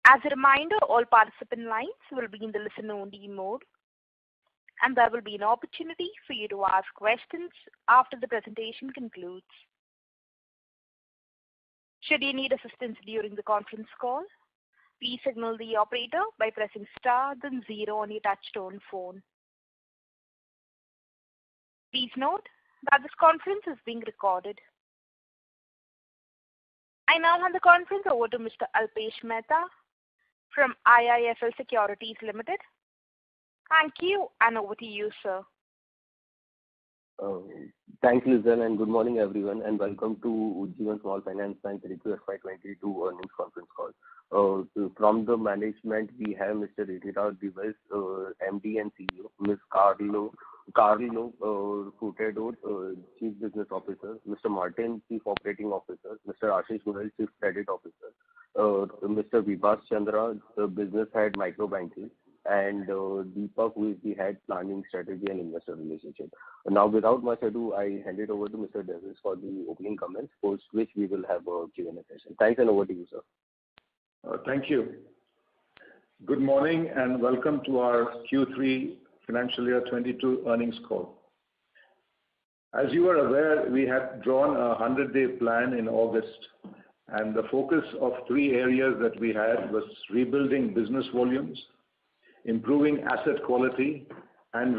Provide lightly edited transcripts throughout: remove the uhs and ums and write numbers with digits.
As a reminder, all participant lines will be in the listen-only mode, and there will be an opportunity for you to ask questions after the presentation concludes. Should you need assistance during the conference call, please signal the operator by pressing star then 0 on your touch-tone phone. Please note that this conference is being recorded. I now hand the conference over to Mr. Alpesh Mehta from IIFL Securities Limited. Thank you, and over to you, sir. Thanks, Lizelle, and good morning, everyone, and welcome to Ujjivan Small Finance Bank Q3FY22 earnings conference call. From the management, we have Mr. Ritira Divas, MD and CEO, Ms. Carlo Furtado, Chief Business Officer, Mr. Martin, Chief Operating Officer, Mr. Ashish Goyal, Chief Credit Officer, Mr. Vibhas Chandra, the Business Head Micro Banking, and Deepak, who is the Head Planning, Strategy and Investor Relationship. Now, without much ado, I hand it over to Mr. Davis for the opening comments, post which we will have a Q&A session. Thanks, and over to you, sir. Thank you. Good morning and welcome to our Q3 Financial Year 22 earnings call. As you are aware, we had drawn a 100-day plan in August, and the focus of 3 areas that we had was rebuilding business volumes, improving asset quality, and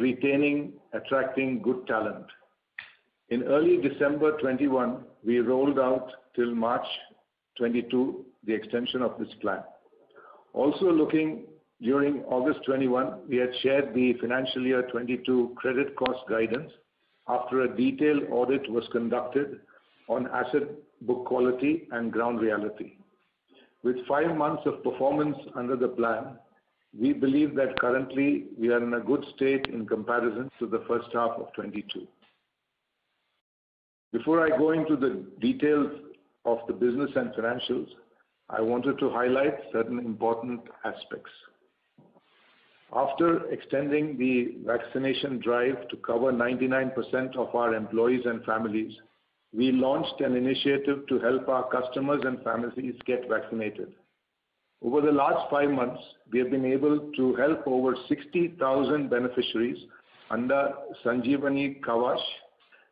attracting good talent. In early December 21, we rolled out till March 22 the extension of this plan. Also looking during August 21, we had shared the financial year 22 credit cost guidance after a detailed audit was conducted on asset book quality and ground reality. With 5 months of performance under the plan, we believe that currently we are in a good state in comparison to the first half of 22. Before I go into the details of the business and financials, I wanted to highlight certain important aspects. After extending the vaccination drive to cover 99% of our employees and families, we launched an initiative to help our customers and families get vaccinated. Over the last 5 months, we have been able to help over 60,000 beneficiaries under Sanjeevani Kavash,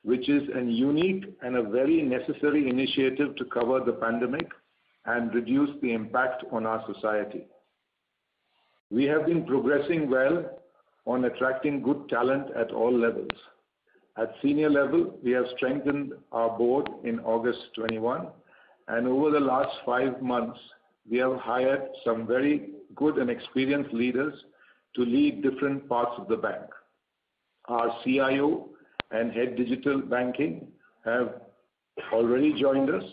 which is a unique and a very necessary initiative to cover the pandemic and reduce the impact on our society. We have been progressing well on attracting good talent at all levels. At senior level, we have strengthened our board in August 21, and over the last 5 months, we have hired some very good and experienced leaders to lead different parts of the bank. Our CIO and Head Digital Banking have already joined us.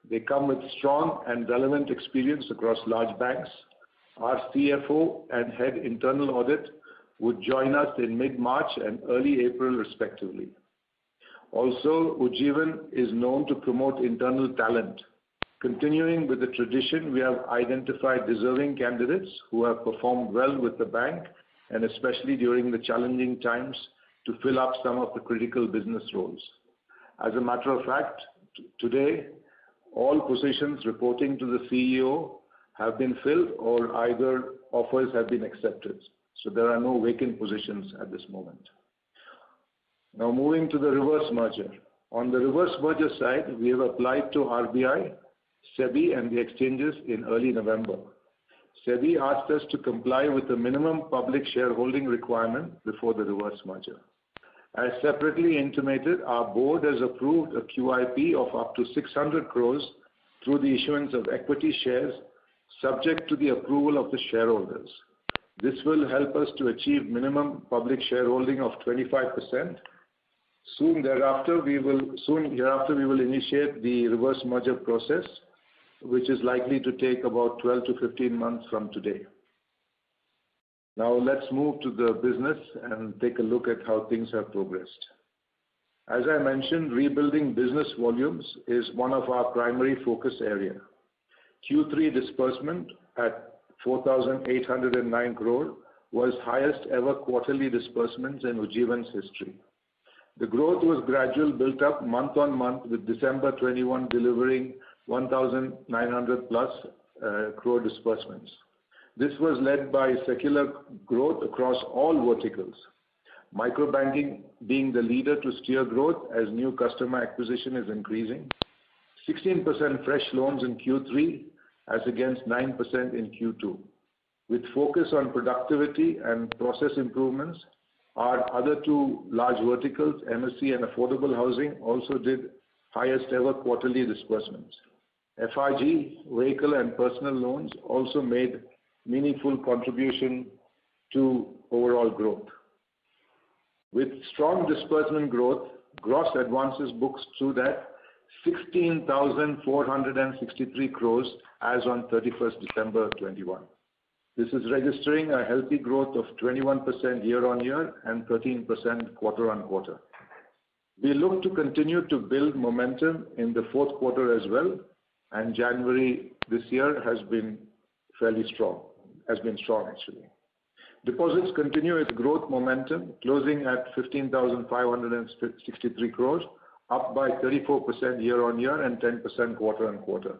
They come with strong and relevant experience across large banks. Our CFO and Head Internal Audit would join us in mid-March and early April respectively. Also, Ujjivan is known to promote internal talent. Continuing with the tradition, we have identified deserving candidates who have performed well with the bank and especially during the challenging times to fill up some of the critical business roles. As a matter of fact, today, all positions reporting to the CEO have been filled or either offers have been accepted. So there are no vacant positions at this moment. Now moving to the reverse merger. On the reverse merger side, we have applied to RBI, SEBI and the exchanges in early November. SEBI asked us to comply with the minimum public shareholding requirement before the reverse merger. As separately intimated, our board has approved a QIP of up to 600 crores through the issuance of equity shares subject to the approval of the shareholders. This will help us to achieve minimum public shareholding of 25%. Soon hereafter, we will initiate the reverse merger process, which is likely to take about 12 to 15 months from today. Now let's move to the business and take a look at how things have progressed. As I mentioned, rebuilding business volumes is one of our primary focus area. Q3 disbursement at 4,809 crore was highest ever quarterly disbursements in Ujjivan's history. The growth was gradual, built up month on month, with December 21 delivering 1,900 plus crore disbursements. This was led by secular growth across all verticals. Microbanking being the leader to steer growth as new customer acquisition is increasing. 16% fresh loans in Q3 as against 9% in Q2. With focus on productivity and process improvements, our other two large verticals, MSE and affordable housing, also did highest ever quarterly disbursements. FRG, vehicle and personal loans also made meaningful contribution to overall growth. With strong disbursement growth, gross advances books stood at 16,463 crores as on 31st December 21. This is registering a healthy growth of 21% year-on-year and 13% quarter-on-quarter. We look to continue to build momentum in the fourth quarter as well, and January this year has been strong actually. Deposits continue its growth momentum, closing at 15,563 crores, up by 34% year-on-year and 10% quarter-on-quarter.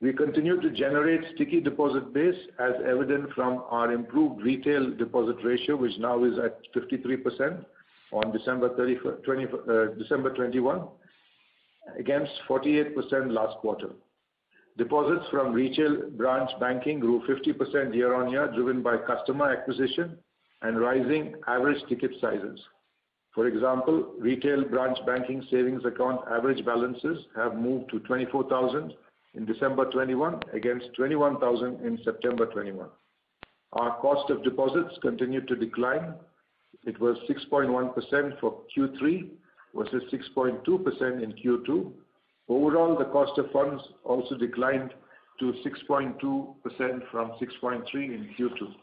We continue to generate sticky deposit base as evident from our improved retail deposit ratio, which now is at 53% on December 21 against 48% last quarter. Deposits from retail branch banking grew 50% year-on-year, driven by customer acquisition and rising average ticket sizes. For example, retail branch banking savings account average balances have moved to 24,000 in December 21 against 21,000 in September 21. Our cost of deposits continued to decline. It was 6.1% for Q3 versus 6.2% in Q2. Overall, the cost of funds also declined to 6.2% from 6.3% in Q2.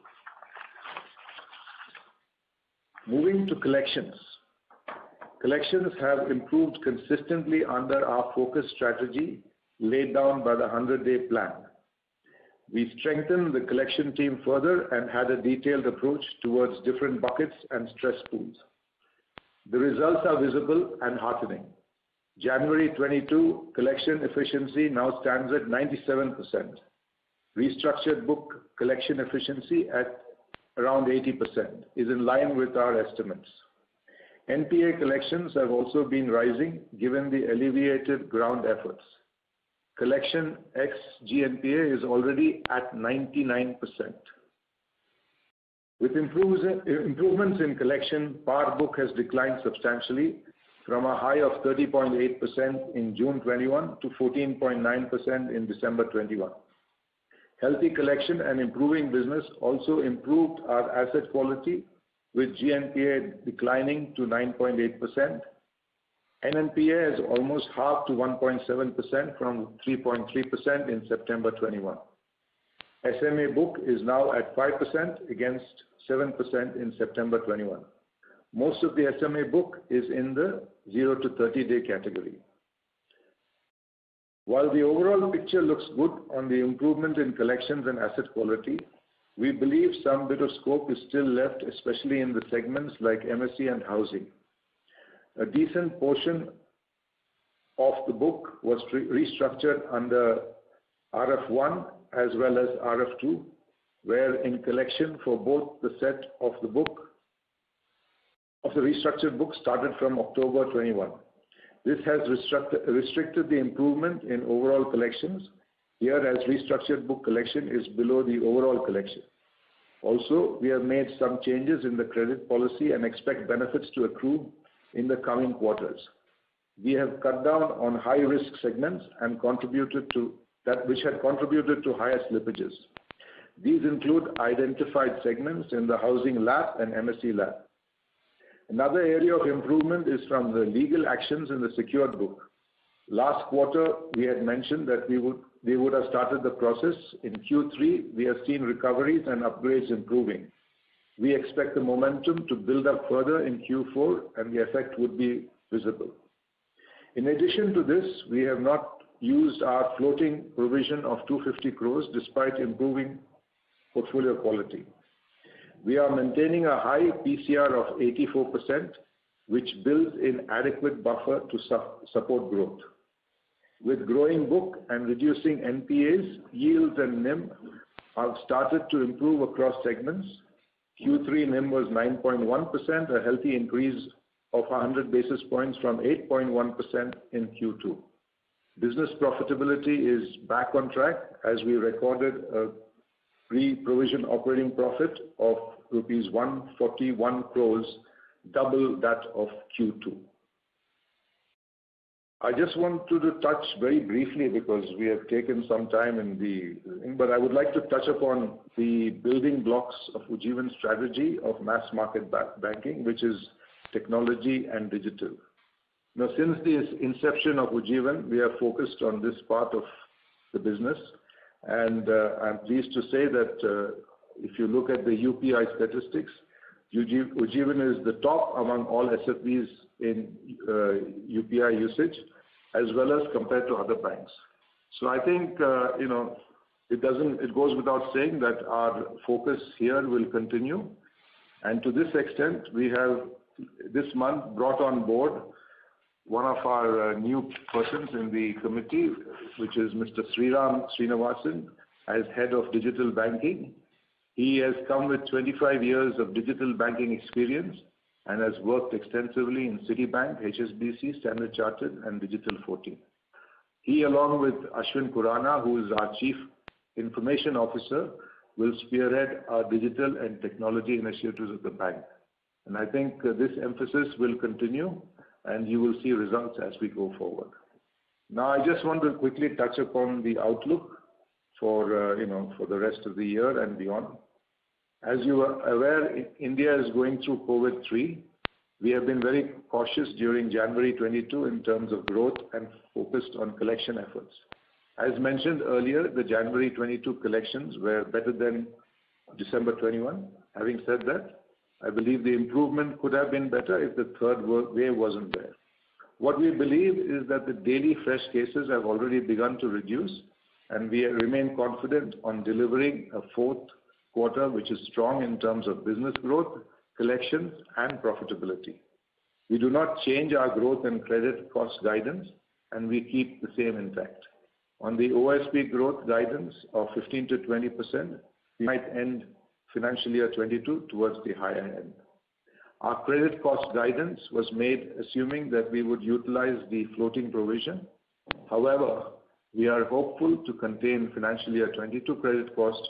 Moving to collections. Collections have improved consistently under our focus strategy laid down by the 100-day plan. We strengthened the collection team further and had a detailed approach towards different buckets and stress pools. The results are visible and heartening. January 22 collection efficiency now stands at 97%. Restructured book collection efficiency at around 80% is in line with our estimates. NPA collections have also been rising given the alleviated ground efforts. Collection ex GNPA is already at 99%. With improvements in collection, PAR book has declined substantially from a high of 30.8% in June 21 to 14.9% in December 21. Healthy collection and improving business also improved our asset quality, with GNPA declining to 9.8%. NNPA has almost halved to 1.7% from 3.3% in September 21. SMA book is now at 5% against 7% in September 21. Most of the SMA book is in the 0 to 30-day category. While the overall picture looks good on the improvement in collections and asset quality, we believe some bit of scope is still left, especially in the segments like MSE and housing. A decent portion of the book was restructured under RF1 as well as RF2, where in collection for both the set of the book of the restructured book started from October 21. This has restricted the improvement in overall collections, here as restructured book collection is below the overall collection. Also, we have made some changes in the credit policy and expect benefits to accrue in the coming quarters. We have cut down on high-risk segments and which had contributed to higher slippages. These include identified segments in the housing LAP and MSE LAP. Another area of improvement is from the legal actions in the secured book. Last quarter, we had mentioned that they would have started the process. In Q3, we have seen recoveries and upgrades improving. We expect the momentum to build up further in Q4 and the effect would be visible. In addition to this, we have not used our floating provision of 250 crores despite improving portfolio quality. We are maintaining a high PCR of 84%, which builds in adequate buffer to support growth. With growing book and reducing NPAs, yields and NIM have started to improve across segments. Q3 NIM was 9.1%, a healthy increase of 100 basis points from 8.1% in Q2. Business profitability is back on track as we recorded a pre-provision operating profit of rupees 141 crores, double that of Q2. I just wanted to touch very briefly because we have taken some time but I would like to touch upon the building blocks of Ujjivan strategy of mass market banking, which is technology and digital. Now, since the inception of Ujjivan, we are focused on this part of the business, and I'm pleased to say that if you look at the UPI statistics, Ujjivan is the top among all SFBs in UPI usage, as well as compared to other banks. So I think it goes without saying that our focus here will continue, and to this extent, we have this month brought on board one of our new persons in the committee, which is Mr. Sriram Srinivasan, as head of digital banking. He has come with 25 years of digital banking experience and has worked extensively in Citibank, HSBC, Standard Chartered, and Digital 14. He, along with Ashwin Khurana, who is our Chief Information Officer, will spearhead our digital and technology initiatives of the bank. And I think this emphasis will continue, and you will see results as we go forward. Now, I just want to quickly touch upon the outlook for the rest of the year and beyond. As you are aware, India is going through COVID-3. We have been very cautious during January 22 in terms of growth and focused on collection efforts. As mentioned earlier, the January 22 collections were better than December 21. Having said that, I believe the improvement could have been better if the third wave wasn't there. What we believe is that the daily fresh cases have already begun to reduce, and we remain confident on delivering a fourth quarter which is strong in terms of business growth, collections, and profitability. We do not change our growth and credit cost guidance, and we keep the same intact. On the OSP growth guidance of 15 to 20%, we might end financial year 22 towards the higher end. Our credit cost guidance was made assuming that we would utilize the floating provision. However, we are hopeful to contain financial year 22 credit cost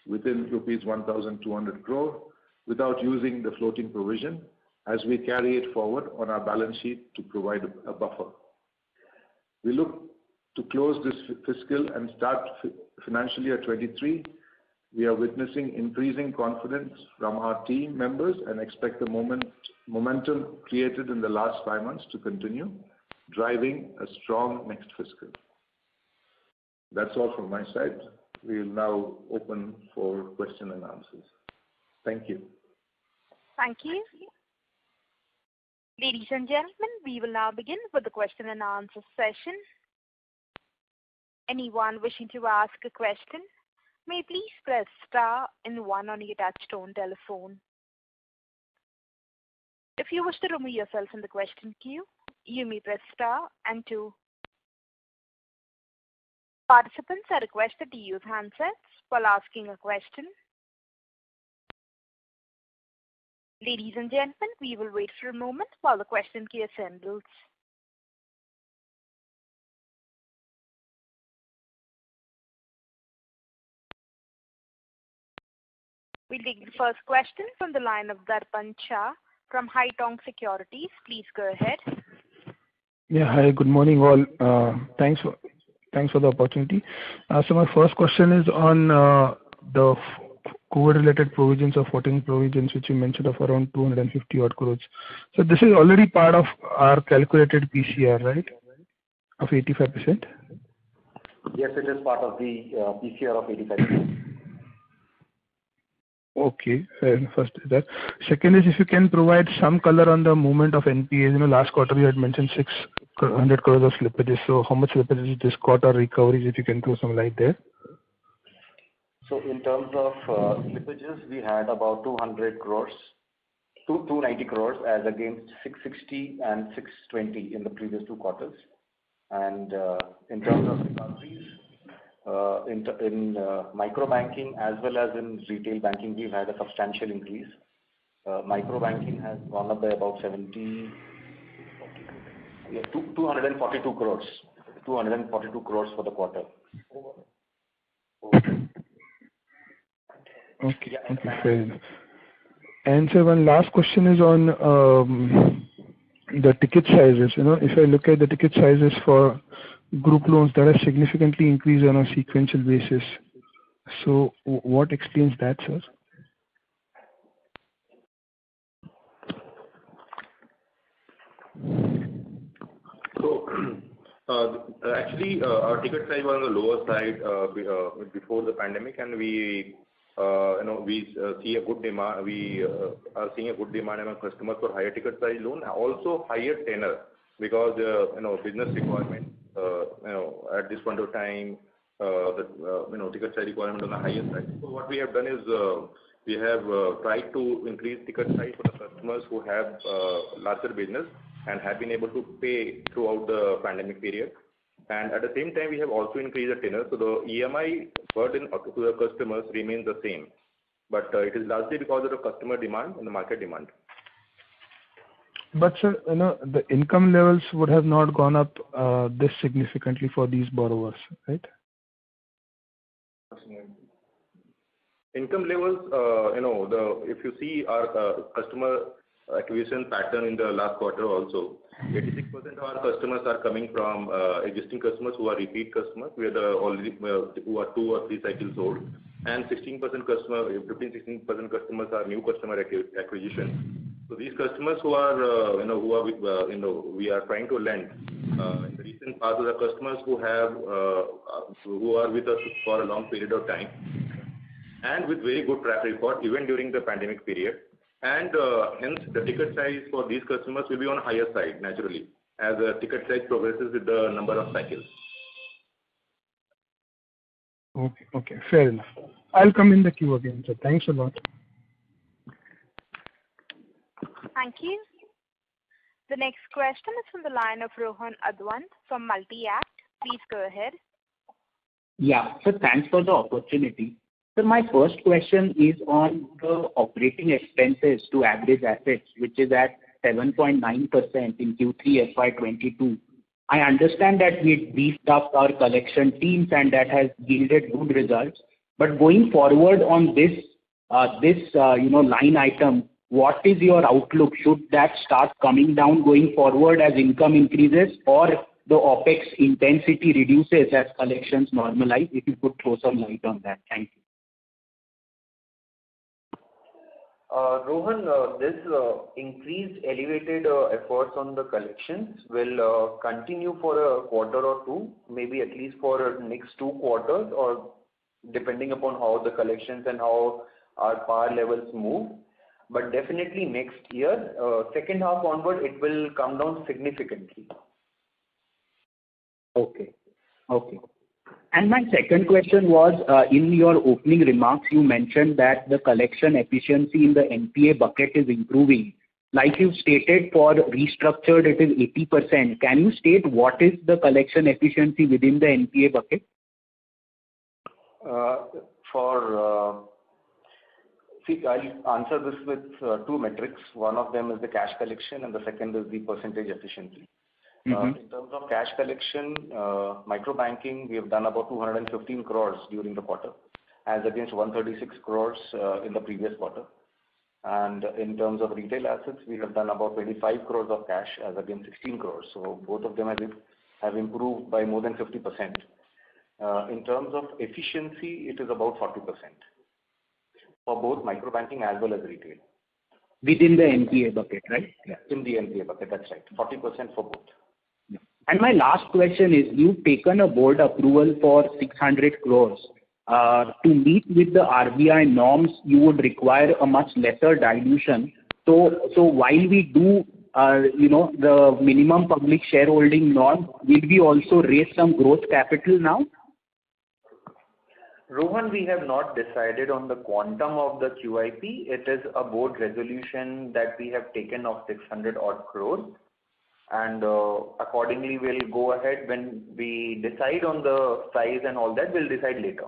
within rupees 1,200 crore without using the floating provision as we carry it forward on our balance sheet to provide a buffer. We look to close this fiscal and start financial year 23. We are witnessing increasing confidence from our team members and expect the momentum created in the last 5 months to continue, driving a strong next fiscal. That's all from my side. We will now open for question and answers. Thank you. Thank you. Ladies and gentlemen, we will now begin with the question and answer session. Anyone wishing to ask a question may please press star and 1 on your touchtone telephone. If you wish to remove yourself from the question queue, you may press star and 2. Participants are requested to use handsets while asking a question. Ladies and gentlemen, we will wait for a moment while the question queue assembles. We'll take the first question from the line of Darpan Shah from Haitong Securities. Please go ahead. Yeah, hi, good morning all. Thanks for the opportunity. So my first question is on the COVID-related provisions of 14 provisions which you mentioned of around 250 odd crores. So this is already part of our calculated PCR, right? Of 85%? Yes, it is part of the PCR of 85%. Okay, first is that. Second is if you can provide some color on the movement of NPAs. Last quarter you had mentioned 600 crores of slippages. So how much slippage is this quarter, recoveries, if you can throw some light there? So in terms of slippages, we had about 200 crores, 290 crores as against 660 and 620 in the previous 2 quarters. And in terms of recoveries, in micro banking as well as in retail banking, we've had a substantial increase. Micro banking has gone up by about 242 crores. 242 crores for the quarter. Okay, fair enough. And so one last question is on the ticket sizes. If I look at the ticket sizes for group loans, that has significantly increased on a sequential basis. So what explains that, sir? So actually, our ticket size was on the lower side before the pandemic, and we see a good demand. We are seeing a good demand among customers for higher ticket size loan, also higher tenor, because business requirement at this point of time, the ticket size requirement on the higher side. So what we have done is we have tried to increase ticket size for the customers who have larger business and have been able to pay throughout the pandemic period. And at the same time, we have also increased the tenor. So the EMI burden to the customers remains the same. But it is largely because of the customer demand and the market demand. But sir, the income levels would have not gone up this significantly for these borrowers, right? Income levels, if you see our customer acquisition pattern in the last quarter also, 86% of our customers are coming from existing customers who are repeat customers, who are 2 or 3 cycles old, and 15-16% customers are new customer acquisition. So these customers who are we are trying to lend in the recent past are the customers who are with us for a long period of time and with very good track record even during the pandemic period. And hence, the ticket size for these customers will be on higher side, naturally, as the ticket size progresses with the number of cycles. Okay, fair enough. I'll come in the queue again, sir. Thanks a lot. Thank you. The next question is from the line of Rohan Advant from Multi-Act. Please go ahead. Yeah, so thanks for the opportunity. So my first question is on the operating expenses to average assets, which is at 7.9% in Q3 FY22. I understand that we beefed up our collection teams and that has yielded good results. But going forward on this line item, what is your outlook? Should that start coming down going forward as income increases, or the OPEX intensity reduces as collections normalize? If you could throw some light on that. Thank you. Rohan, this increased elevated efforts on the collections will continue for a quarter or two, maybe at least for next 2 quarters, or depending upon how the collections and how our PAR levels move. But definitely next year, second half onward, it will come down significantly. Okay. And my second question was, in your opening remarks, you mentioned that the collection efficiency in the NPA bucket is improving. Like you stated, for restructured, it is 80%. Can you state what is the collection efficiency within the NPA bucket? I'll answer this with 2 metrics. One of them is the cash collection, and the second is the percentage efficiency. In terms of cash collection, micro banking, we have done about 215 crores during the quarter, as against 136 crores in the previous quarter. And in terms of retail assets, we have done about 25 crores of cash, as against 16 crores. So both of them have improved by more than 50%. In terms of efficiency, it is about 40% for both micro banking as well as retail. Within the NPA bucket, right? Yeah, in the NPA bucket, that's right. 40% for both. And my last question is, you've taken a board approval for 600 crores. To meet with the RBI norms, you would require a much lesser dilution. So while we do, the minimum public shareholding norm, will we also raise some growth capital now? Rohan, we have not decided on the quantum of the QIP. It is a board resolution that we have taken of 600 odd crores. and accordingly we'll go ahead. When we decide on the size and all that, we'll decide later.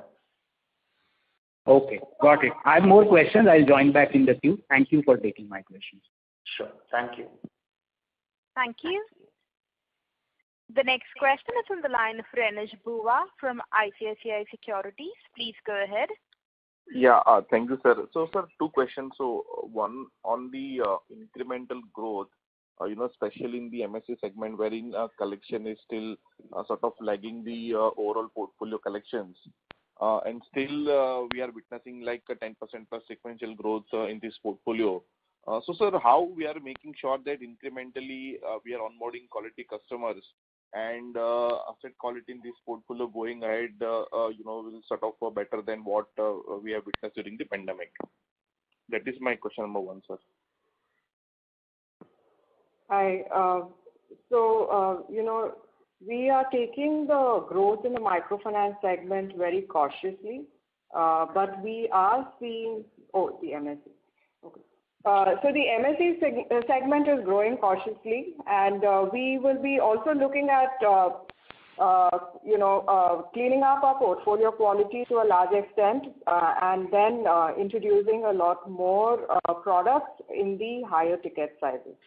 Okay, got it. I have more questions. I'll join back in the queue. Thank you for taking my questions. Sure. Thank you. Thank you. The next question is on the line of Renish Bhuva from ICICI Securities. Please go ahead. Yeah, thank you, sir. So, sir, two questions. So, one on the incremental growth, especially in the MSE segment, wherein collection is still sort of lagging the overall portfolio collections. And still, we are witnessing like a 10% plus sequential growth in this portfolio. So, sir, how we are making sure that incrementally we are onboarding quality customers and asset quality in this portfolio going ahead, will sort of better than what we have witnessed during the pandemic. That is my question number one, sir. Hi. We are taking the growth in the microfinance segment very cautiously, but we are seeing the MSE. Okay. So the MSE segment is growing cautiously, and we will be also looking at cleaning up our portfolio quality to a large extent, and then introducing a lot more products in the higher ticket sizes.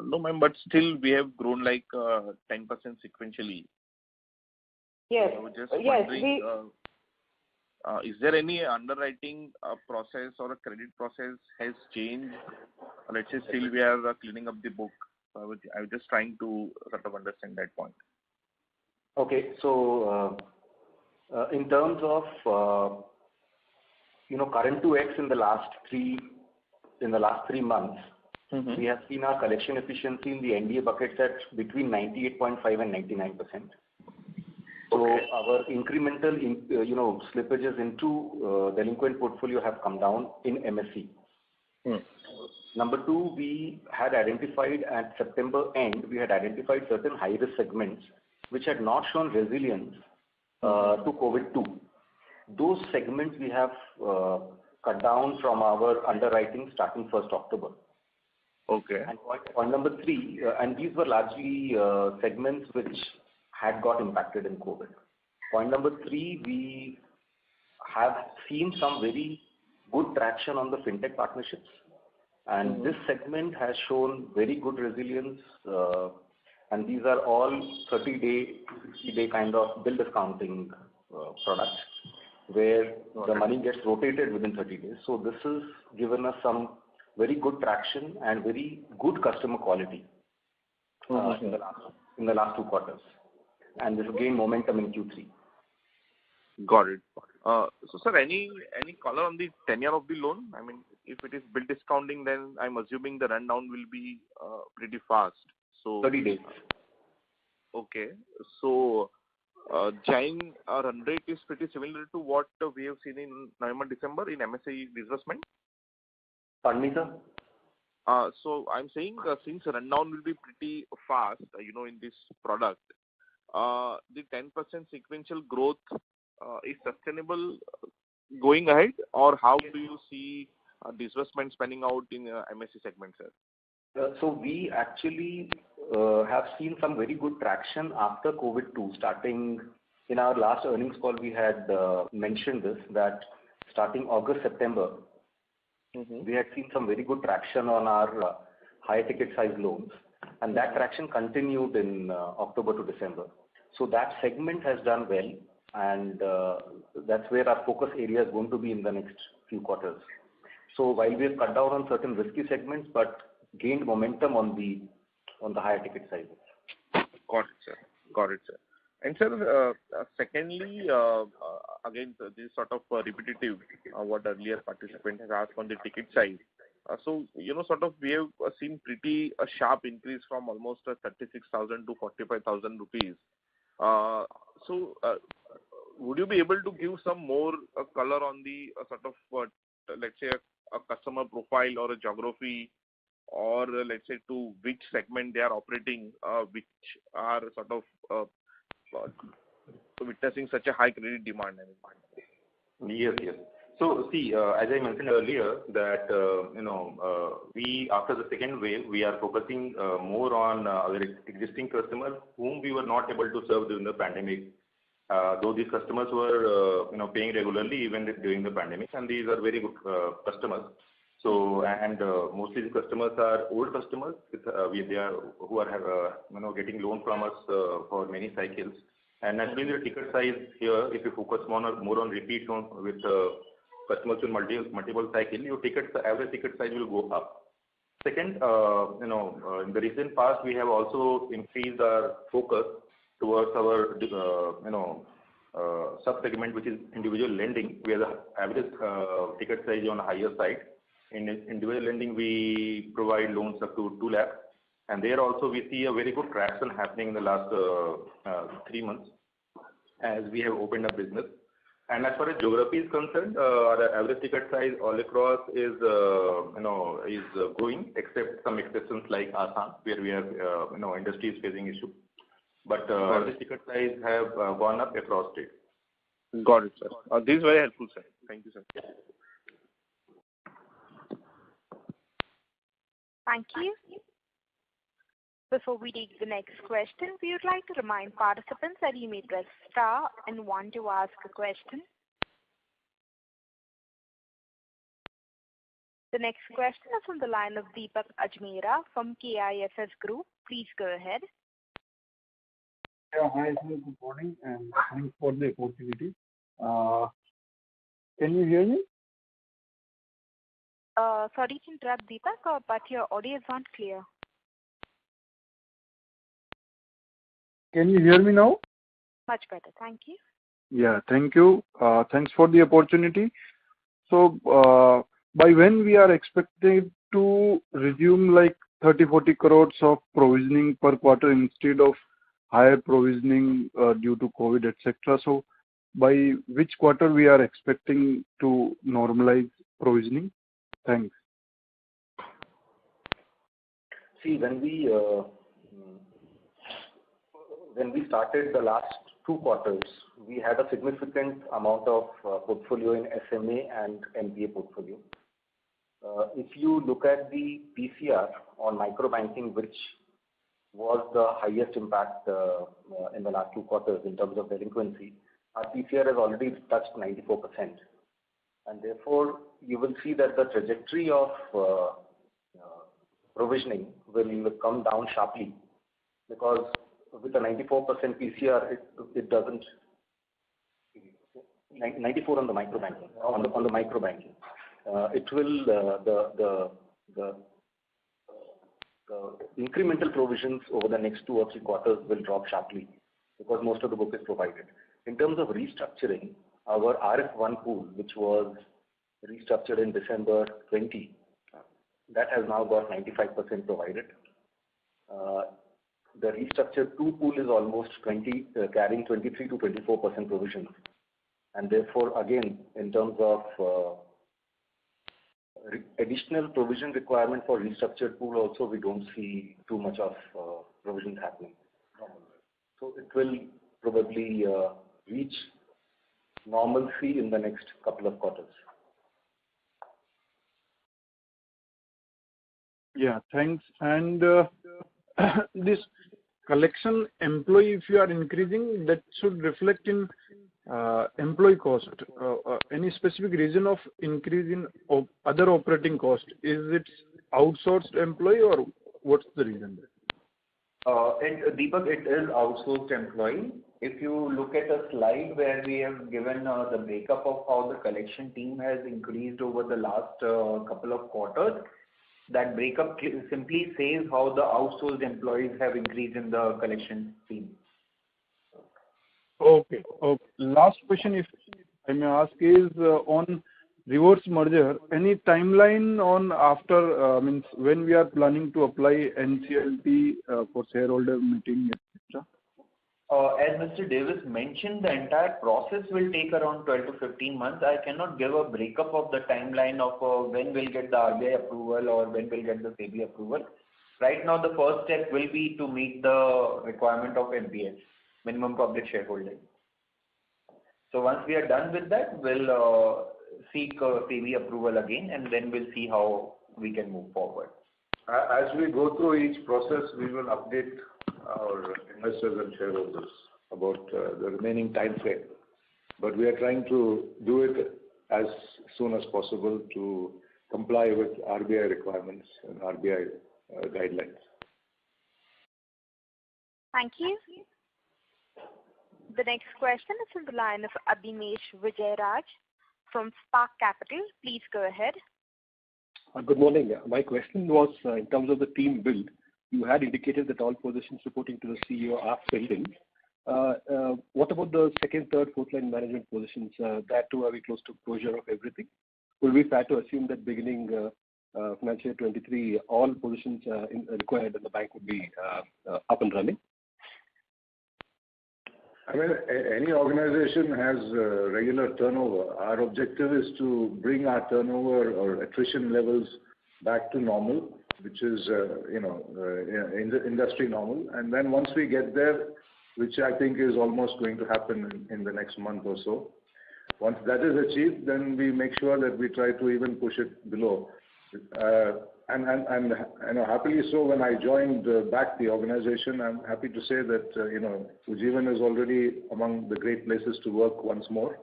No, ma'am, but still we have grown like 10% sequentially. Yes. So just wondering, is there any underwriting process or a credit process has changed? Let's say still we are cleaning up the book. I was just trying to sort of understand that point. Okay, so in terms of current to X in the last 3 months, we have seen our collection efficiency in the NDA buckets at between 98.5 and 99%. So our incremental, slippages into delinquent portfolio have come down in MSE. Number two, we had identified at September end, certain high-risk segments which had not shown resilience to COVID-2. Those segments we have cut down from our underwriting starting 1st October. Okay. And point number three, and these were largely segments which had got impacted in COVID. Point number three, we have seen some very good traction on the fintech partnerships, and this segment has shown very good resilience, and these are all 30-day, 60-day kind of bill discounting products where the money gets rotated within 30 days. So this has given us some very good traction and very good customer quality in the last 2 quarters, and this will gain momentum in Q3. Got it. So, sir, any color on the tenure of the loan? I mean, if it is bill discounting, then I'm assuming the rundown will be pretty fast. So 30 days. Okay. So, Jain run rate is pretty similar to what we have seen in November, December in MSE disbursement? Pardon me, sir? So I'm saying since rundown will be pretty fast, in this product, the 10% sequential growth is sustainable going ahead, or how do you see disbursement spanning out in MSE segment, sir? So we actually have seen some very good traction after COVID-2. Starting in our last earnings call, we had mentioned this, that starting August, September, we had seen some very good traction on our high ticket size loans, and that traction continued in October to December. So that segment has done well, and that's where our focus area is going to be in the next few quarters. So while we have cut down on certain risky segments, but gained momentum on the higher ticket sizes. Got it, sir. And sir, secondly, again, this is sort of repetitive what earlier participant has asked on the ticket size. So, sort of we have seen pretty a sharp increase from almost 36,000 to 45,000 rupees. So, would you be able to give some more color on the sort of, let's say, a customer profile or a geography, or let's say to which segment they are operating, which are sort of witnessing such a high credit demand? Yes. So see, as I mentioned earlier, that we after the second wave, we are focusing more on our existing customers whom we were not able to serve during the pandemic. Though these customers were paying regularly even during the pandemic, and these are very good customers. So mostly the customers are old customers who are getting loan from us for many cycles. And naturally, the ticket size here, if you focus more on repeat loan with customers with multiple cycles, your average ticket size will go up. Second, in the recent past, we have also increased our focus towards our sub-segment, which is individual lending, where the average ticket size is on the higher side. In individual lending, we provide loans up to 2 lakh. And there also we see a very good traction happening in the last 3 months as we have opened up business. And as far as geography is concerned, our average ticket size all across is growing, except some exceptions like Assam, where we have industry is facing issue. But average ticket size have gone up across states. Got it, sir. This is very helpful, sir. Thank you, sir. Thank you. Before we take the next question, we would like to remind participants that you may press star and 1 to ask a question. The next question is from the line of Deepak Ajmera from KIFS Group. Please go ahead. Yeah, hi, sir. Good morning, and thanks for the opportunity. Can you hear me? Sorry to interrupt, Deepak, but your audio is not clear. Can you hear me now? Much better. Thank you. Yeah, thank you. Thanks for the opportunity. So, by when we are expected to resume like 30-40 crores of provisioning per quarter instead of higher provisioning due to COVID, etc. So, by which quarter we are expecting to normalize provisioning? Thanks. See, when we started the last 2 quarters, we had a significant amount of portfolio in SMA and NPA portfolio. If you look at the PCR on micro banking, which was the highest impact in the last 2 quarters in terms of delinquency, our PCR has already touched 94%. And therefore, you will see that the trajectory of provisioning will come down sharply, because with a 94% PCR, it doesn't 94 on the micro banking. On the micro banking, it will the incremental provisions over the next 2 or 3 quarters will drop sharply, because most of the book is provided. In terms of restructuring, our RF1 pool, which was restructured in December 20, that has now got 95% provided. The restructured 2 pool is almost carrying 23 to 24% provision. And therefore, again, in terms of additional provision requirement for restructured pool also, we don't see too much of provisions happening. So it will probably reach normalcy in the next couple of quarters. Yeah, thanks. And this collection employee, if you are increasing, that should reflect in employee cost. Any specific reason of increase in other operating cost? Is it outsourced employee, or what's the reason? And Deepak, it is outsourced employee. If you look at a slide where we have given the breakup of how the collection team has increased over the last couple of quarters, that breakup simply says how the outsourced employees have increased in the collection team. Okay. Last question, if I may ask, is on reverse merger. Any timeline on after, means when we are planning to apply NCLT for shareholder meeting, etc.? As Mr. Davis mentioned, the entire process will take around 12 to 15 months. I cannot give a breakup of the timeline of when we'll get the RBI approval or when we'll get the SEBI approval. Right now, the first step will be to meet the requirement of MPS, minimum public shareholding. So once we are done with that, we'll seek SEBI approval again, and then we'll see how we can move forward. As we go through each process, we will update our investors and shareholders about the remaining time frame. But we are trying to do it as soon as possible to comply with RBI requirements and RBI guidelines. Thank you. The next question is from the line of Abhinesh Vijayaraj from Spark Capital. Please go ahead. Good morning. My question was in terms of the team build. You had indicated that all positions reporting to the CEO are filled in. What about the second, third, fourth line management positions? That too, are we close to closure of everything? Will we fair to assume that beginning financial year 23, all positions required in the bank would be up and running? I mean, any organization has regular turnover. Our objective is to bring our turnover or attrition levels back to normal, which is, in the industry normal. And then once we get there, which I think is almost going to happen in the next month or so, once that is achieved, then we make sure that we try to even push it below. And happily so, when I joined back the organization, I'm happy to say that, Ujjivan is already among the great places to work once more.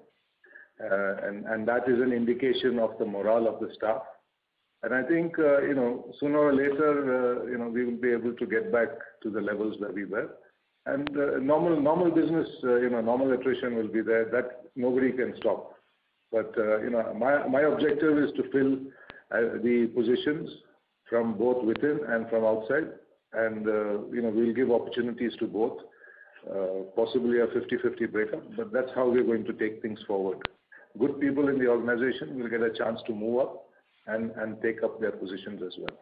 And that is an indication of the morale of the staff. And I think, sooner or later, we will be able to get back to the levels where we were. And normal business, normal attrition will be there. That nobody can stop. But, my objective is to fill the positions from both within and from outside. And, we'll give opportunities to both, possibly a 50-50 breakup. But that's how we're going to take things forward. Good people in the organization will get a chance to move up and take up their positions as well.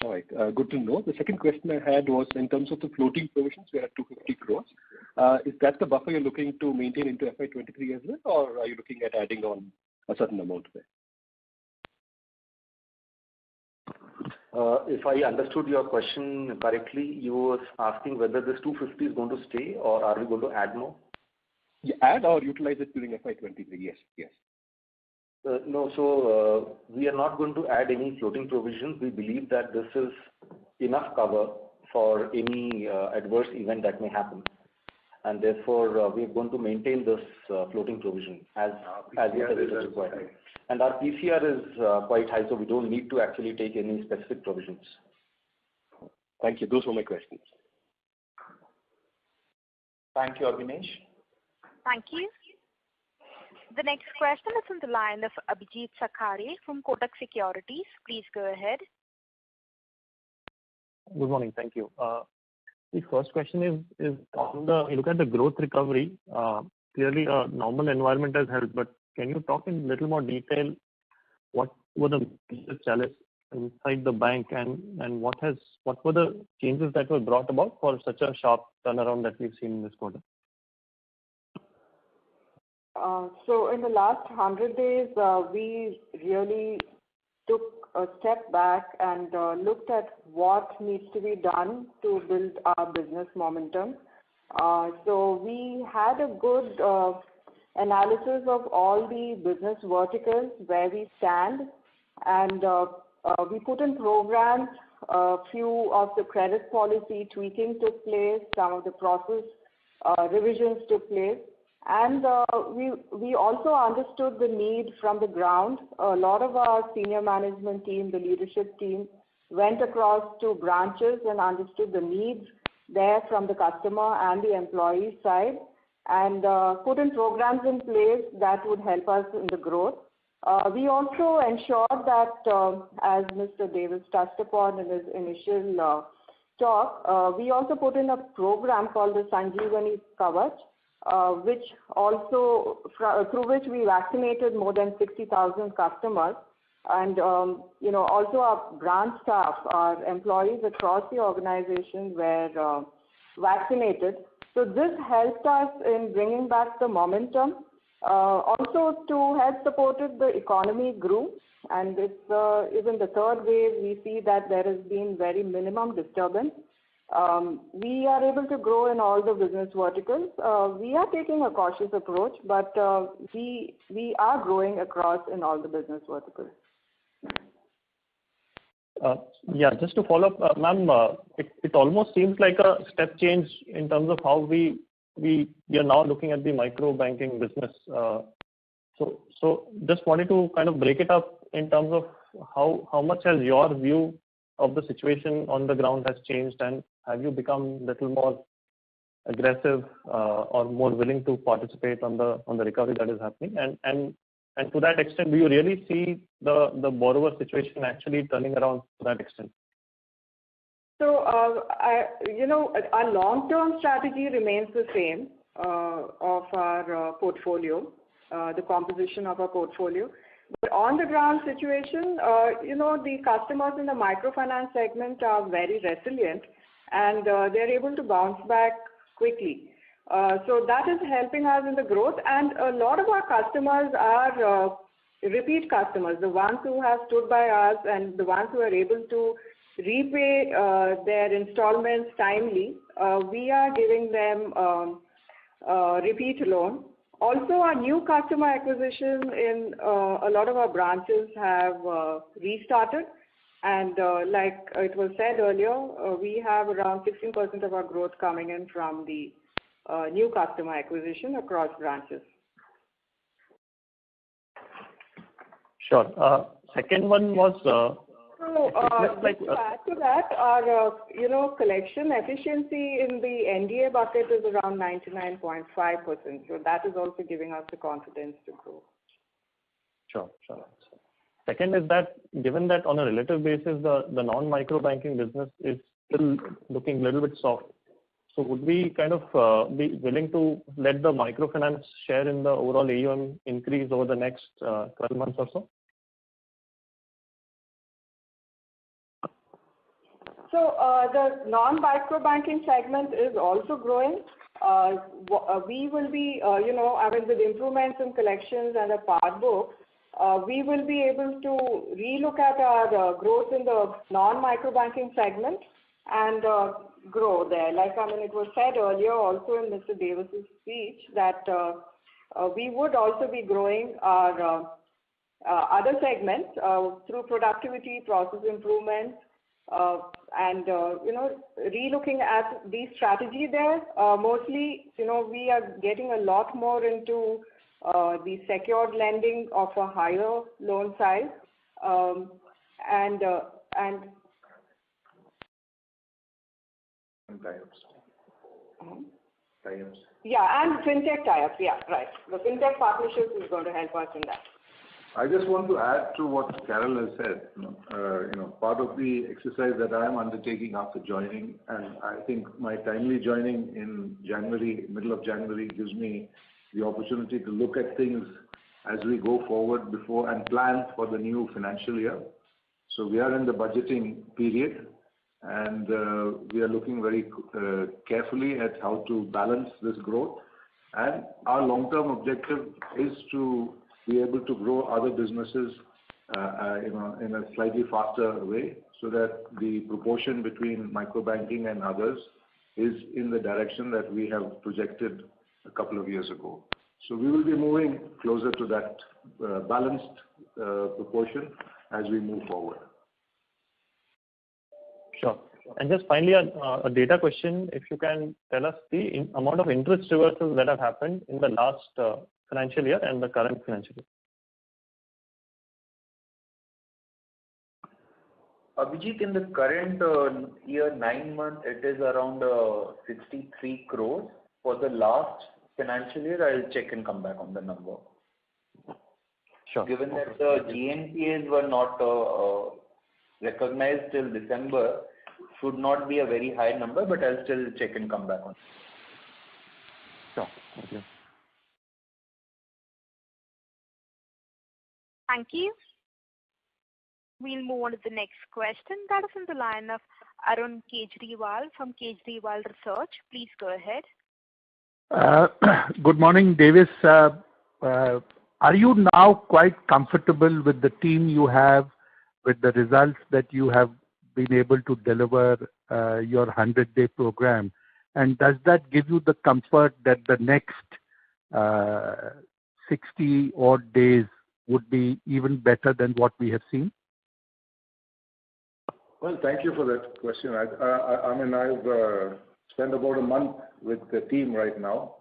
All right. Good to know. The second question I had was in terms of the floating provisions, we are at 250 crores. Is that the buffer you're looking to maintain into FY23 as well, or are you looking at adding on a certain amount there? If I understood your question correctly, you were asking whether this 250 is going to stay or are we going to add more? Yeah, add or utilize it during FY23, yes. No, so we are not going to add any floating provisions. We believe that this is enough cover for any adverse event that may happen. And therefore, we are going to maintain this floating provision as it is required. And our PCR is quite high, so we don't need to actually take any specific provisions. Thank you. Those were my questions. Thank you, Abhinesh. Thank you. The next question is from the line of Abhijit Sakhare from Kotak Securities. Please go ahead. Good morning. Thank you. The first question is on you look at the growth recovery. Clearly, a normal environment has helped, but can you talk in a little more detail what were the major challenges inside the bank and what were the changes that were brought about for such a sharp turnaround that we've seen in this quarter? So in the last 100 days, we really took a step back and looked at what needs to be done to build our business momentum. So we had a good analysis of all the business verticals where we stand, and we put in programs. A few of the credit policy tweaking took place, some of the process revisions took place. And we also understood the need from the ground. A lot of our senior management team, the leadership team, went across to branches and understood the needs there from the customer and the employee side, and put in programs in place that would help us in the growth. We also ensured that, as Mr. Davis touched upon in his initial talk, we also put in a program called the Sanjeevani Kavach, which also through which we vaccinated more than 60,000 customers, and also our branch staff, our employees across the organization were vaccinated. So this helped us in bringing back the momentum. Also to help supported the economy grew, and it's even the third wave we see that there has been very minimum disturbance. We are able to grow in all the business verticals. We are taking a cautious approach, but we are growing across in all the business verticals. Yeah, just to follow up, ma'am, it almost seems like a step change in terms of how we are now looking at the micro banking business. So just wanted to kind of break it up in terms of how much has your view of the situation on the ground has changed, and have you become a little more aggressive or more willing to participate on the recovery that is happening? And to that extent, do you really see the borrower situation actually turning around to that extent? So, our long-term strategy remains the same of our portfolio, the composition of our portfolio. But on the ground situation, the customers in the microfinance segment are very resilient, and they're able to bounce back quickly. So that is helping us in the growth, and a lot of our customers are repeat customers, the ones who have stood by us and the ones who are able to repay their installments timely. We are giving them repeat loan. Also, our new customer acquisition in a lot of our branches have restarted, and like it was said earlier, we have around 16% of our growth coming in from the new customer acquisition across branches. Sure. Second one was. To add to that, our collection efficiency in the NDA bucket is around 99.5%. So that is also giving us the confidence to grow. Sure. Second is that given that on a relative basis, the non-micro banking business is still looking a little bit soft. So would we kind of be willing to let the microfinance share in the overall AUM increase over the next 12 months or so? So the non-micro banking segment is also growing. We will be, with improvements in collections and a part book, we will be able to relook at our growth in the non-micro banking segment and grow there. Like it was said earlier also in Mr. Davis's speech that we would also be growing our other segments through productivity, process improvements, and relooking at the strategy there. Mostly, we are getting a lot more into the secured lending of a higher loan size, and tie-ups. Yeah, and fintech tie-ups. Yeah, right. The fintech partnerships is going to help us in that. I just want to add to what Carol has said. Part of the exercise that I am undertaking after joining, and I think my timely joining in January, middle of January, gives me the opportunity to look at things as we go forward before and plan for the new financial year. So we are in the budgeting period, and we are looking very carefully at how to balance this growth. And our long-term objective is to be able to grow other businesses in a slightly faster way, so that the proportion between microbanking and others is in the direction that we have projected a couple of years ago. So we will be moving closer to that balanced proportion as we move forward. Sure. And just finally, a data question, if you can tell us the amount of interest reversals that have happened in the last financial year and the current financial year. Abhijit, in the current year, 9 months, it is around 63 crores. For the last financial year, I'll check and come back on the number. Sure. Given that the GNPAs were not recognized till December, should not be a very high number, but I'll still check and come back on it. Sure. Thank you. Thank you. We'll move on to the next question. That is on the line of Arun Kejriwal from Kejriwal Research. Please go ahead. Good morning, Davis. Are you now quite comfortable with the team you have, with the results that you have been able to deliver your 100-day program? And does that give you the comfort that the next 60 odd days would be even better than what we have seen? Well, thank you for that question. I mean, I've spent about a month with the team right now.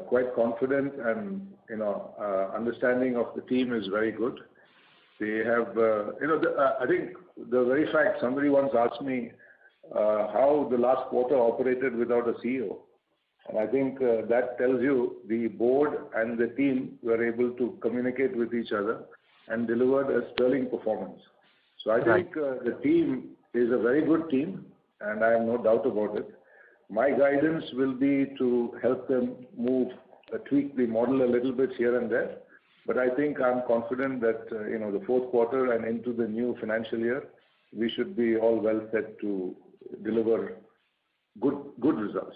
Quite confident, and understanding of the team is very good. They have, I think the very fact somebody once asked me how the last quarter operated without a CEO. And I think that tells you the board and the team were able to communicate with each other and delivered a sterling performance. So I think the team is a very good team, and I have no doubt about it. My guidance will be to help them tweak the model a little bit here and there. But I think I'm confident that the fourth quarter and into the new financial year, we should be all well set to deliver good results.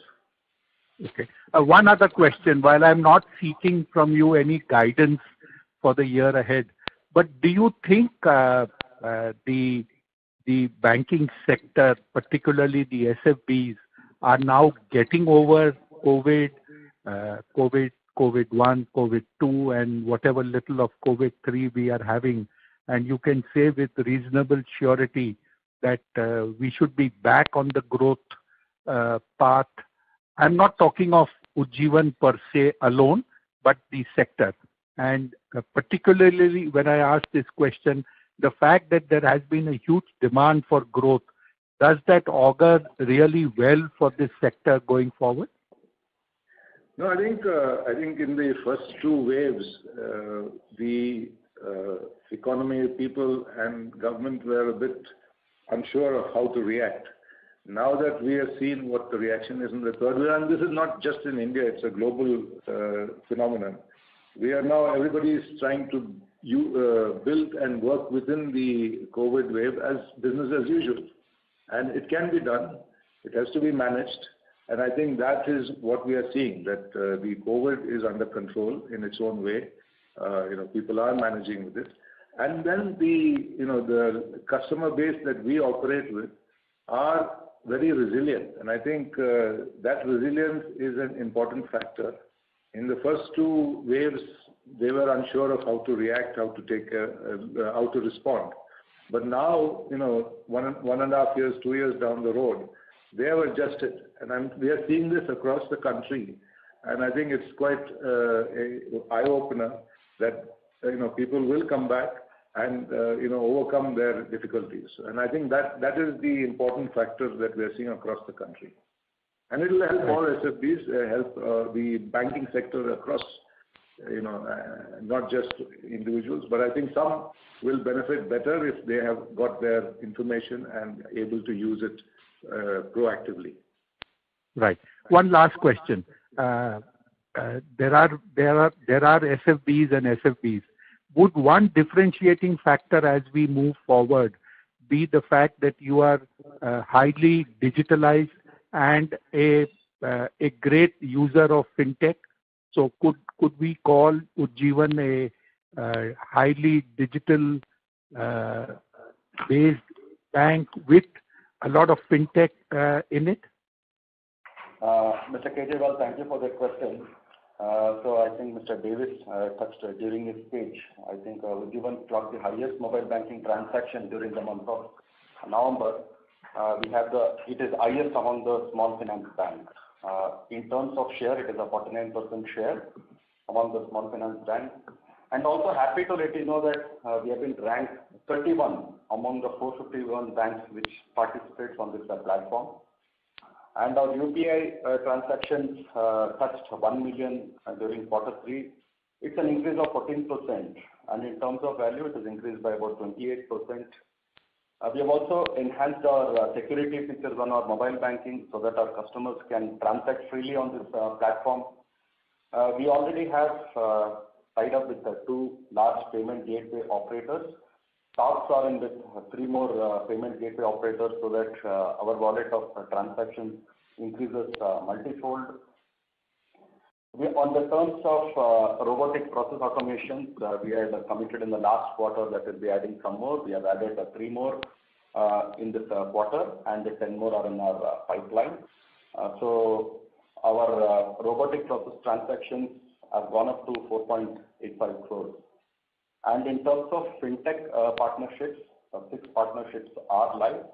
Okay. One other question. While I'm not seeking from you any guidance for the year ahead, but do you think the banking sector, particularly the SFBs, are now getting over COVID, COVID-1, COVID-2, and whatever little of COVID-3 we are having, and you can say with reasonable surety that we should be back on the growth path? I'm not talking of Ujjivan per se alone, but the sector. And particularly when I ask this question, the fact that there has been a huge demand for growth, does that augur really well for this sector going forward? No, I think in the first two waves, the economy, people and government were a bit unsure of how to react. Now that we have seen what the reaction is in the third wave, and this is not just in India, it's a global phenomenon. We are now, everybody is trying to build and work within the COVID wave as business as usual. And it can be done. It has to be managed. And I think that is what we are seeing, that the COVID is under control in its own way. People are managing with it. And then the customer base that we operate with are very resilient. And I think that resilience is an important factor. In the first two waves, they were unsure of how to react, how to respond. But now, 1.5 years, 2 years down the road, they have adjusted. And we are seeing this across the country. And I think it's quite an eye-opener that, people will come back and, overcome their difficulties. And I think that is the important factor that we are seeing across the country. And it will help all SFBs, help the banking sector across, not just individuals, but I think some will benefit better if they have got their information and able to use it proactively. Right. One last question. There are SFBs and SFBs. Would one differentiating factor as we move forward be the fact that you are highly digitalized and a great user of fintech? So could we call Ujjivan a highly digital based bank with a lot of fintech in it? Mr. Kejriwal, thank you for that question. So I think Mr. Davis touched during his speech. I think Ujjivan clocked the highest mobile banking transaction during the month of November. It is highest among the small finance banks. In terms of share, it is a 49% share among the small finance banks. And also happy to let you know that we have been ranked 31 among the 451 banks which participates on this platform. And our UPI transactions touched 1 million during quarter 3. It's an increase of 14%. And in terms of value, it has increased by about 28%. We have also enhanced our security features on our mobile banking so that our customers can transact freely on this platform. We already have tied up with 2 large payment gateway operators. Talks are in with 3 more payment gateway operators so that our wallet of transactions increases multifold. On the terms of robotic process automation, we had committed in the last quarter that we'll be adding some more. We have added 3 more. in this quarter, and the 10 more are in our pipeline. So our robotic process transactions have gone up to 4.85 crores. And in terms of fintech partnerships, 6 partnerships are live,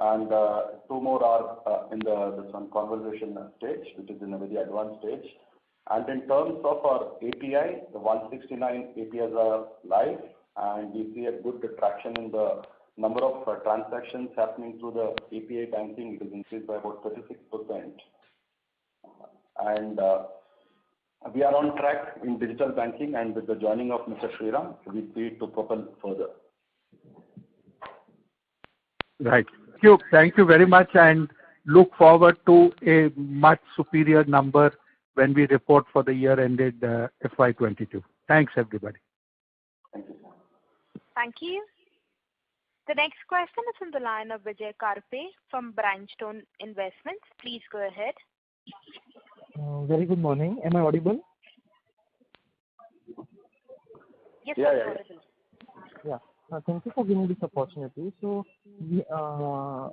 and 2 more are in this one conversation stage, which is in a very advanced stage. And in terms of our API, the 169 APIs are live, and we see a good traction in the number of transactions happening through the API banking. It is increased by about 36%. And we are on track in digital banking, and with the joining of Mr. Sriram, we see it to propel further. Right. Thank you very much, and look forward to a much superior number when we report for the year ended FY22. Thanks, everybody. Thank you. Thank you. The next question is on the line of Vijay Karpe from Brandstone Investments. Please go ahead. Very good morning. Am I audible? Yes, Yeah. audible. Yeah. Thank you for giving this opportunity. So,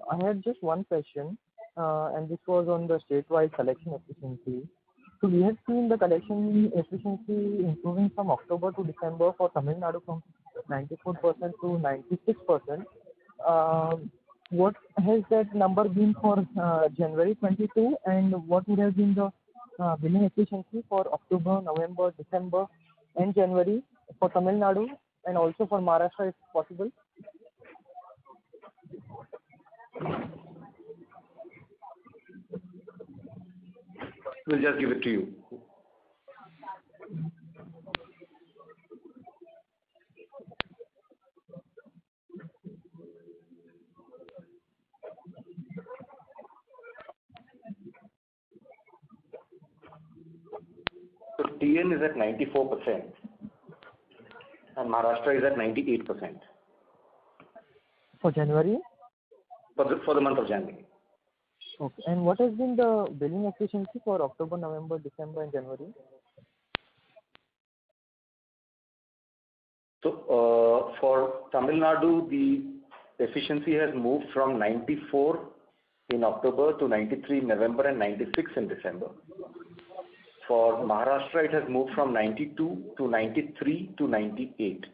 I had just one question, and this was on the statewide collection efficiency. So, we have seen the collection efficiency improving from October to December for Tamil Nadu from 94% to 96%. What has that number been for January 22, and what would have been the billing efficiency for October, November, December, and January for Tamil Nadu, and also for Maharashtra if possible? We'll just give it to you. So TN is at 94%, and Maharashtra is at 98%. For January? For the month of January. Okay. And what has been the billing efficiency for October, November, December, and January? So for Tamil Nadu, the efficiency has moved from 94 in October to 93 in November and 96 in December. For Maharashtra, it has moved from 92 to 93 to 98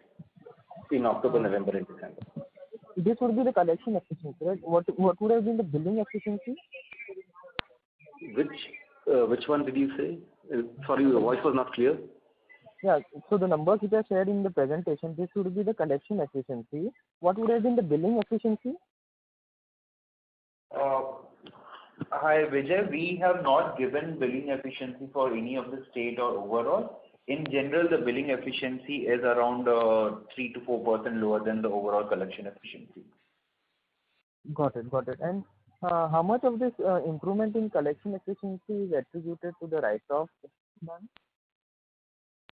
in October, November, and December. This would be the collection efficiency, right? What would have been the billing efficiency? Which one did you say? Sorry, your voice was not clear. Yeah, so the numbers which are shared in the presentation, this would be the collection efficiency. What would have been the billing efficiency? Hi, Vijay. We have not given billing efficiency for any of the state or overall. In general, the billing efficiency is around 3 to 4% lower than the overall collection efficiency. Got it. And how much of this improvement in collection efficiency is attributed to the write-off?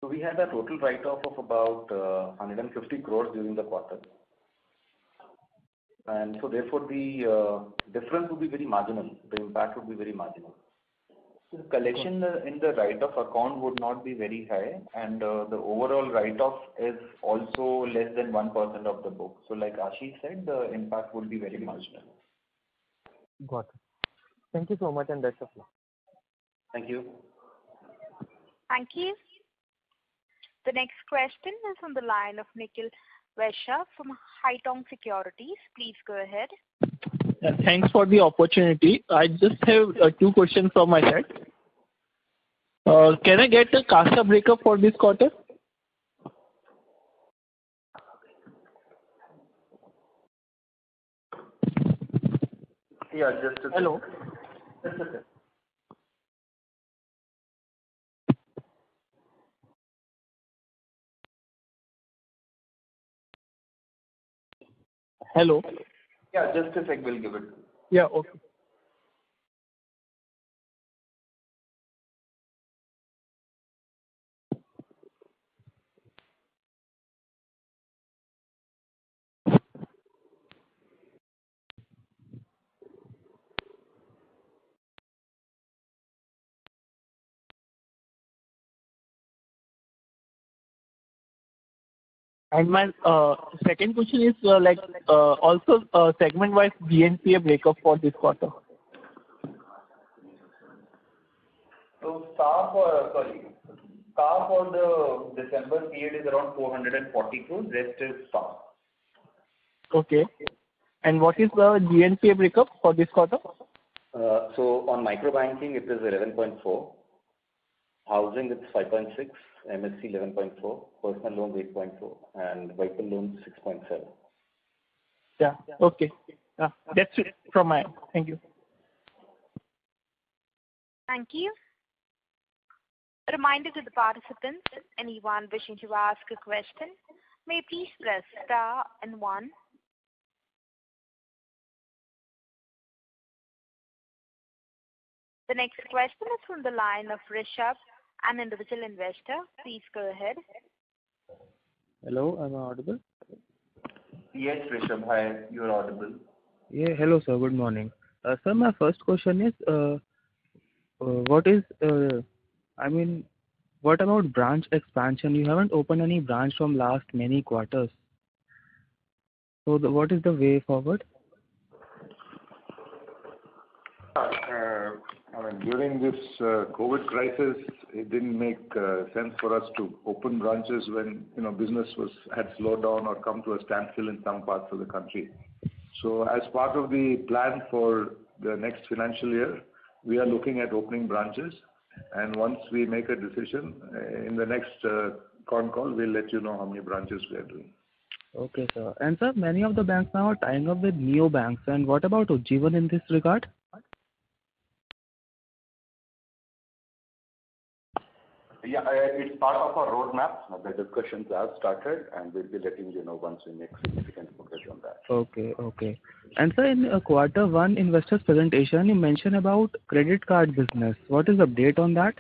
So we had a total write-off of about 150 crores during the quarter. And so therefore the difference would be very marginal. The impact would be very marginal. The collection in the write-off account would not be very high, and the overall write-off is also less than 1% of the book. So like Ashish said, the impact would be very marginal. Got it. Thank you so much, and best of luck. Thank you. Thank you. The next question is on the line of Nikhil Vaishya from Haitong Securities. Please go ahead. Thanks for the opportunity. I just have 2 questions from my side. Can I get the CASA breakup for this quarter? Yeah, just a Hello. Just a second. Hello. Yeah, just a sec, we'll give it. Yeah, okay. And my second question is also segment-wise DNPA breakup for this quarter. So CA for the December period is around 440 crores. Rest is SA. Okay. And what is the DNPA breakup for this quarter? So on micro banking, it is 11.4. Housing, it's 5.6. MSC 11.4. Personal loans 8.4. And vehicle loans 6.7. Yeah. Okay. That's it from my end. Thank you. Thank you. A reminder to the participants, anyone wishing to ask a question, may please press star and 1. The next question is from the line of Rishabh, an individual investor. Please go ahead. Hello, am I audible? Yes, Rishabh. Hi, you are audible. Yeah, hello, sir. Good morning. Sir, my first question is, what about branch expansion? You haven't opened any branch from last many quarters. So, what is the way forward? During this COVID crisis, it didn't make sense for us to open branches when business had slowed down or come to a standstill in some parts of the country. So, as part of the plan for the next financial year, we are looking at opening branches, and once we make a decision in the next con call, we'll let you know how many branches we are doing. Okay, sir. And sir, many of the banks now are tying up with neo banks. And what about Ujjivan in this regard? Yeah, it's part of our roadmap. The discussions have started, and we'll be letting you know once we make significant progress on that. Okay. And sir, in Q1 investors presentation, you mentioned about credit card business. What is the update on that?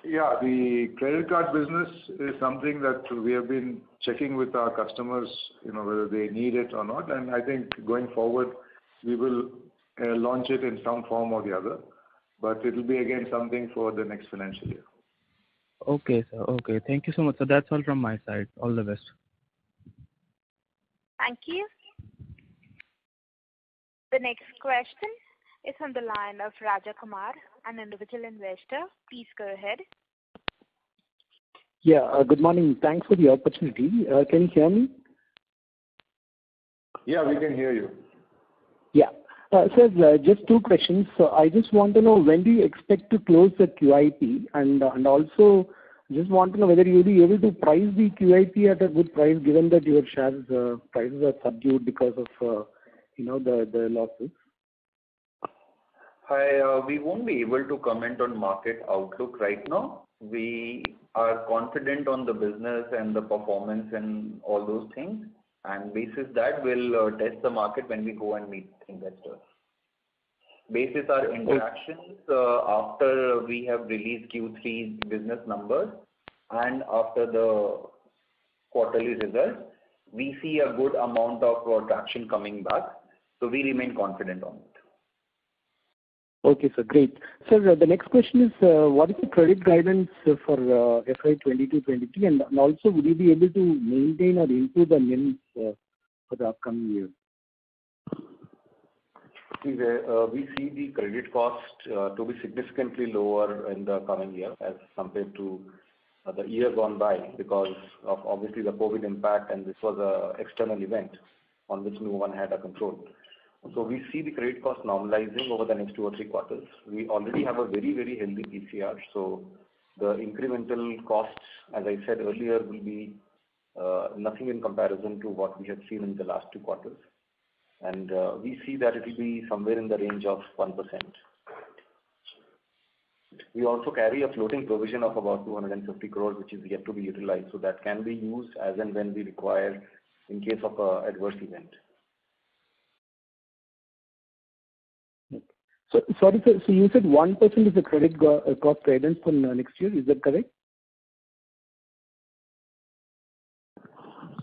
Yeah, the credit card business is something that we have been checking with our customers, whether they need it or not. And I think going forward, we will launch it in some form or the other. But it will be again something for the next financial year. Okay, sir. Okay. Thank you so much. So that's all from my side. All the best. Thank you. The next question is on the line of Raja Kumar, an individual investor. Please go ahead. Yeah, good morning. Thanks for the opportunity. Can you hear me? Yeah, we can hear you. Yeah. Sir, just two questions. So I just want to know, when do you expect to close the QIP? And also just want to know whether you'll be able to price the QIP at a good price, given that your shares prices are subdued because of the losses. Hi, we won't be able to comment on market outlook right now. We are confident on the business and the performance and all those things. And basis that, we'll test the market when we go and meet investors. Basis our interactions after we have released Q3 business numbers and after the quarterly results, we see a good amount of traction coming back. So we remain confident on it. Okay, sir. Great. Sir, the next question is, what is the credit guidance for FY22-23, and also would you be able to maintain or improve the NIMs for the upcoming year? We see the credit cost to be significantly lower in the coming year as compared to the year gone by, because of obviously the COVID impact, and this was an external event on which no one had a control. So we see the credit cost normalizing over the next 2 or 3 quarters. We already have a very, very healthy PCR. So the incremental costs, as I said earlier, will be nothing in comparison to what we have seen in the last 2 quarters. And we see that it will be somewhere in the range of 1%. We also carry a floating provision of about 250 crores, which is yet to be utilized. So that can be used as and when we require in case of an adverse event. So, sorry, sir. So you said 1% is the credit cost guidance for next year. Is that correct?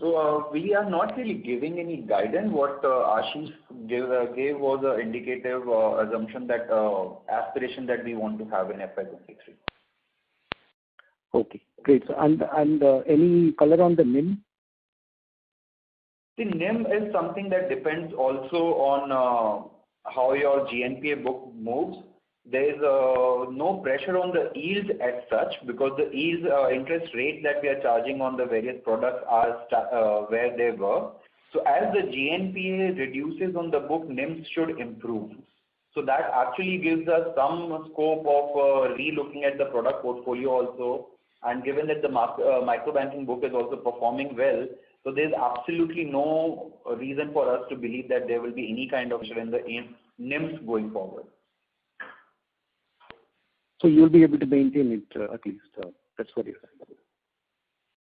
So we are not really giving any guidance. What Ashish gave was an indicative assumption that aspiration that we want to have in FY23. Okay, great. And any color on the NIM? The NIM is something that depends also on how your GNPA book moves. There is no pressure on the yields as such, because the yields interest rate that we are charging on the various products are where they were. So as the GNPA reduces on the book, NIMs should improve. So that actually gives us some scope of re-looking at the product portfolio also. And given that the micro banking book is also performing well, so there's absolutely no reason for us to believe that there will be any kind of issue in the NIMs going forward. So you'll be able to maintain it at least. That's what you're saying.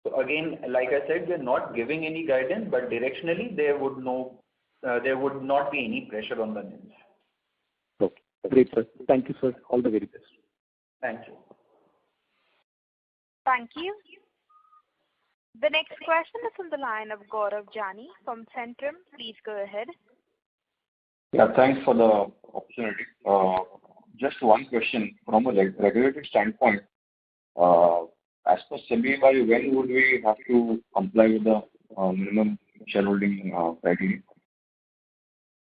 So again, like I said, we're not giving any guidance, but directionally there would not be any pressure on the NIMs. Okay, great, sir. Thank you, sir. All the very best. Thank you. Thank you. The next question is on the line of Gaurav Jani from Centrum. Please go ahead. Yeah, thanks for the opportunity. Just one question from a regulatory standpoint. As per SEBI, by when would we have to comply with the minimum shareholding criteria?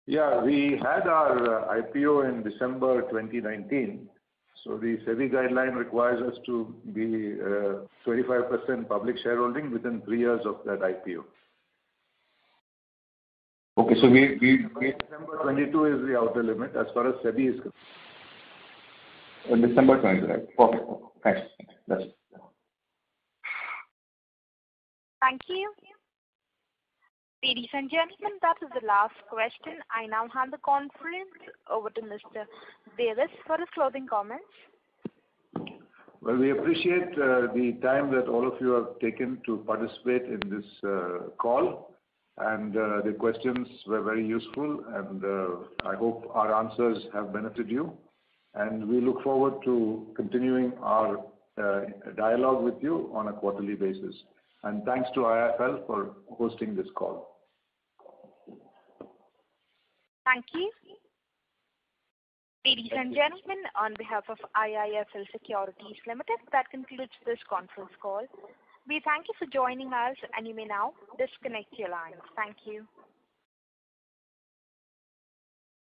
Yeah, we had our IPO in December 2019. So the SEBI guideline requires us to be 25% public shareholding within 3 years of that IPO. Okay, so we December 22 is the outer limit as far as SEBI is concerned. December 22, right? Perfect. Thanks. That's it. Thank you. Ladies and gentlemen, that is the last question. I now hand the conference over to Mr. Davis for his closing comments. Well, we appreciate the time that all of you have taken to participate in this call, and the questions were very useful, and I hope our answers have benefited you. And we look forward to continuing our dialogue with you on a quarterly basis. And thanks to IIFL for hosting this call. Thank you. Ladies and gentlemen, on behalf of IIFL Securities Limited, that concludes this conference call. We thank you for joining us, and you may now disconnect your lines. Thank you.